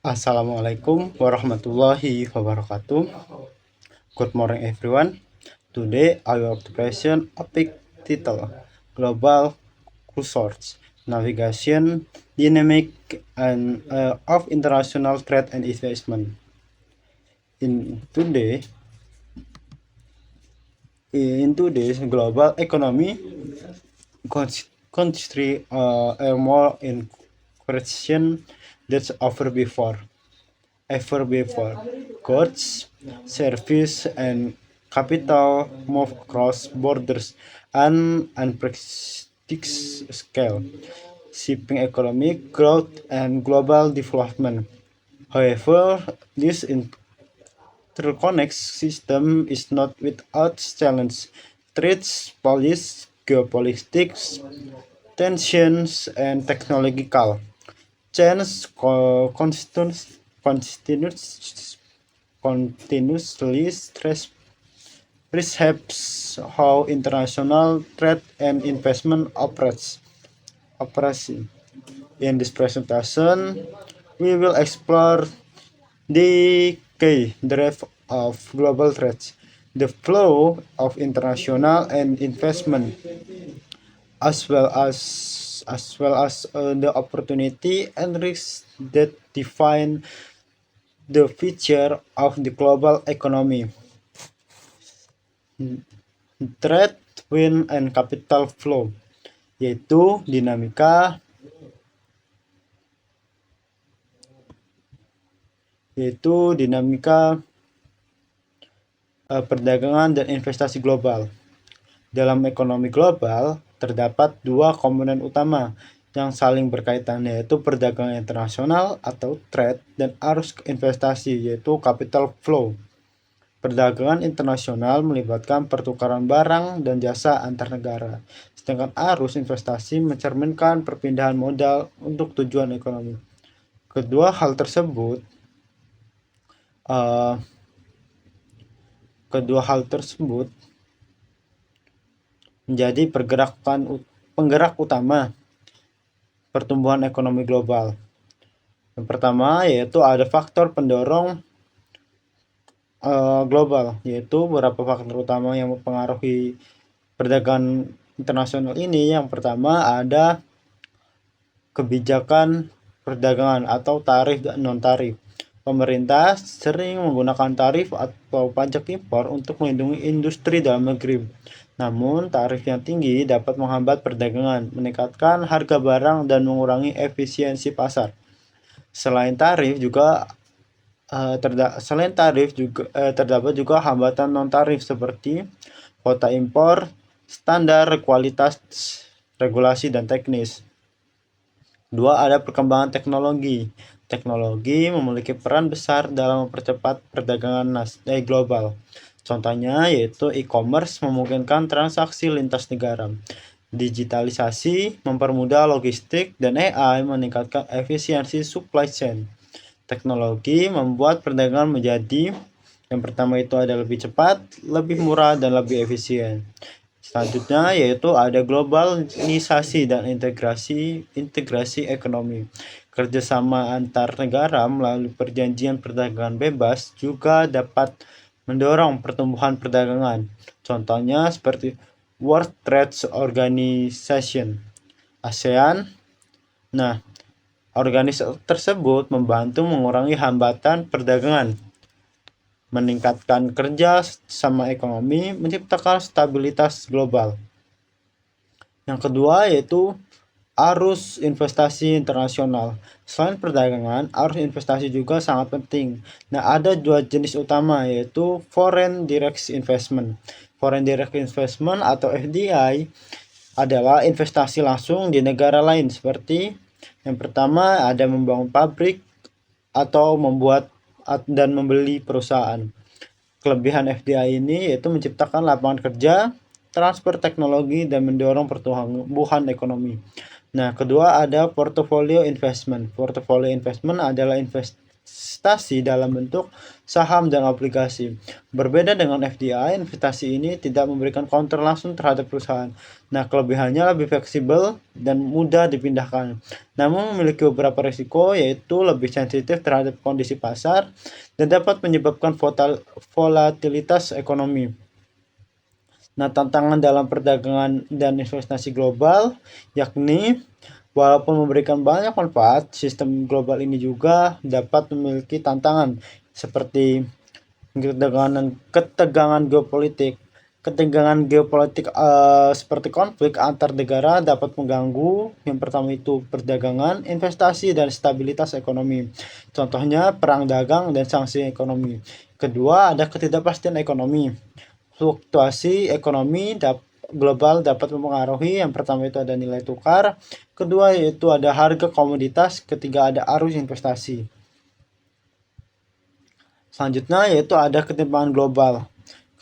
Assalamualaikum warahmatullahi wabarakatuh. Good morning, everyone. Today, I will present a big title: Global Resource Navigation, Dynamic and of International Trade and Investment. In today, in today's global economy, country are more in question than ever before. Goods, service, and capital move across borders on unprecedented scale, shaping economic growth and global development. However, this interconnected system is not without challenge. Threats, policy, geopolitics, tensions, and technological change continuously reshapes how international trade and investment operates. Operation. In this presentation, we will explore the key drive of global trade, the flow of international and investment, as well as the opportunity and risks that define the future of the global economy. Trade, wind, and capital flow, yaitu dinamika perdagangan dan investasi global. Dalam ekonomi global, terdapat dua komponen utama yang saling berkaitan, yaitu perdagangan internasional atau trade dan arus investasi, yaitu capital flow. Perdagangan internasional melibatkan pertukaran barang dan jasa antar negara, sedangkan arus investasi mencerminkan perpindahan modal untuk tujuan ekonomi. Kedua hal tersebut menjadi penggerak utama pertumbuhan ekonomi global. Yang pertama yaitu ada faktor pendorong global, yaitu beberapa faktor utama yang mempengaruhi perdagangan internasional ini. Yang pertama ada kebijakan perdagangan atau tarif dan non-tarif. Pemerintah sering menggunakan tarif atau pajak impor untuk melindungi industri dalam negeri. Namun, tarif yang tinggi dapat menghambat perdagangan, meningkatkan harga barang, dan mengurangi efisiensi pasar. Selain tarif terdapat juga hambatan non-tarif seperti kuota impor, standar kualitas, regulasi, dan teknis. Dua, ada perkembangan teknologi. Teknologi memiliki peran besar dalam mempercepat perdagangan global. Contohnya yaitu e-commerce memungkinkan transaksi lintas negara. Digitalisasi mempermudah logistik, dan AI meningkatkan efisiensi supply chain. Teknologi membuat perdagangan menjadi yang pertama itu ada lebih cepat, lebih murah, dan lebih efisien. Selanjutnya yaitu ada globalisasi dan integrasi ekonomi. Kerjasama antar negara melalui perjanjian perdagangan bebas juga dapat mendorong pertumbuhan perdagangan. Contohnya seperti World Trade Organization, ASEAN. Nah, organisasi tersebut membantu mengurangi hambatan perdagangan, meningkatkan kerja sama ekonomi, menciptakan stabilitas global. Yang kedua yaitu arus investasi internasional. Selain perdagangan, arus investasi juga sangat penting. Nah, ada dua jenis utama yaitu Foreign Direct Investment. Foreign Direct Investment atau FDI adalah investasi langsung di negara lain, seperti yang pertama ada membangun pabrik atau membuat dan membeli perusahaan. Kelebihan FDI ini yaitu menciptakan lapangan kerja, transfer teknologi, dan mendorong pertumbuhan ekonomi. Nah, kedua ada portfolio investment. Portfolio investment adalah investasi dalam bentuk saham dan obligasi. Berbeda dengan FDI, investasi ini tidak memberikan counter langsung terhadap perusahaan. Nah, kelebihannya lebih fleksibel dan mudah dipindahkan. Namun memiliki beberapa risiko, yaitu lebih sensitif terhadap kondisi pasar dan dapat menyebabkan volatilitas ekonomi. Nah, tantangan dalam perdagangan dan investasi global yakni walaupun memberikan banyak manfaat, sistem global ini juga dapat memiliki tantangan seperti ketegangan geopolitik. Ketegangan geopolitik seperti konflik antar negara dapat mengganggu. Yang pertama itu perdagangan, investasi, dan stabilitas ekonomi. Contohnya perang dagang dan sanksi ekonomi. Kedua, ada ketidakpastian ekonomi. Fluktuasi ekonomi global dapat mempengaruhi. Yang pertama itu ada nilai tukar, kedua yaitu ada harga komoditas, ketiga ada arus investasi. Selanjutnya yaitu ada ketimpangan global.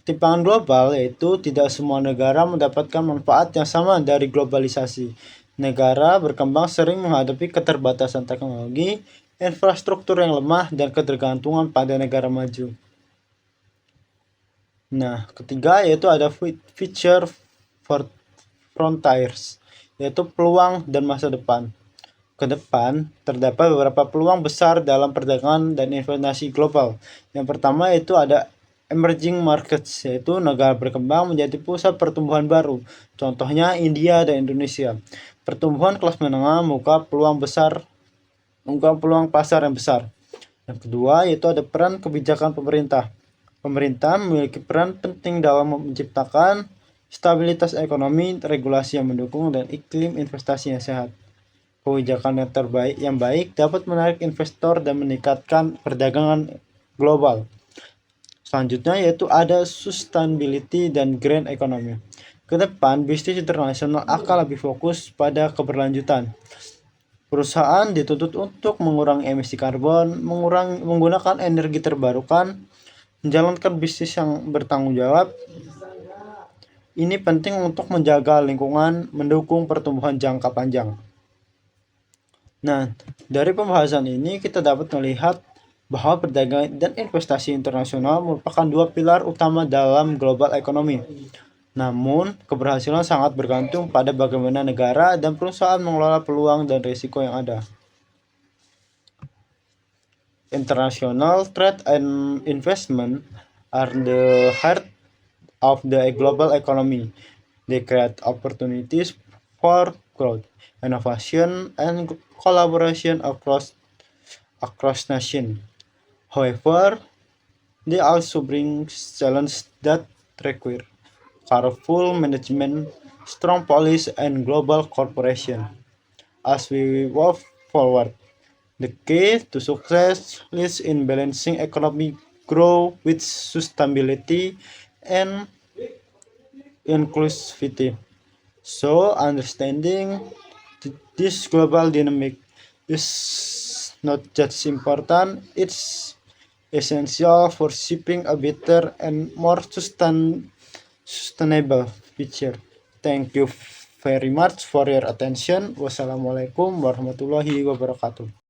Ketimpangan global yaitu tidak semua negara mendapatkan manfaat yang sama dari globalisasi. Negara berkembang sering menghadapi keterbatasan teknologi, infrastruktur yang lemah, dan ketergantungan pada negara maju. Nah, ketiga yaitu ada future frontiers, yaitu peluang dan masa depan. Ke depan, terdapat beberapa peluang besar dalam perdagangan dan investasi global. Yang pertama yaitu ada emerging markets, yaitu negara berkembang menjadi pusat pertumbuhan baru. Contohnya India dan Indonesia. Pertumbuhan kelas menengah membuka peluang pasar yang besar. Yang kedua yaitu ada peran kebijakan pemerintah. Pemerintah memiliki peran penting dalam menciptakan stabilitas ekonomi, regulasi yang mendukung, dan iklim investasi yang sehat. Kebijakan yang baik dapat menarik investor dan meningkatkan perdagangan global. Selanjutnya yaitu ada sustainability dan green economy. Ke depan, bisnis internasional akan lebih fokus pada keberlanjutan. Perusahaan dituntut untuk mengurangi emisi karbon, menggunakan energi terbarukan, menjalankan bisnis yang bertanggung jawab. Ini penting untuk menjaga lingkungan, mendukung pertumbuhan jangka panjang. Nah, dari pembahasan ini kita dapat melihat bahwa perdagangan dan investasi internasional merupakan dua pilar utama dalam global economy. Namun, keberhasilan sangat bergantung pada bagaimana negara dan perusahaan mengelola peluang dan risiko yang ada. International trade and investment are the heart of the global economy. They create opportunities for growth, innovation, and collaboration across nations. However, they also bring challenges that require careful management, strong policy, and global cooperation. As we move forward, the key to success lies in balancing economic growth with sustainability and inclusivity. So, understanding this global dynamic is not just important, it's essential for shaping a better and more sustainable future. Thank you very much for your attention. Wassalamualaikum warahmatullahi wabarakatuh.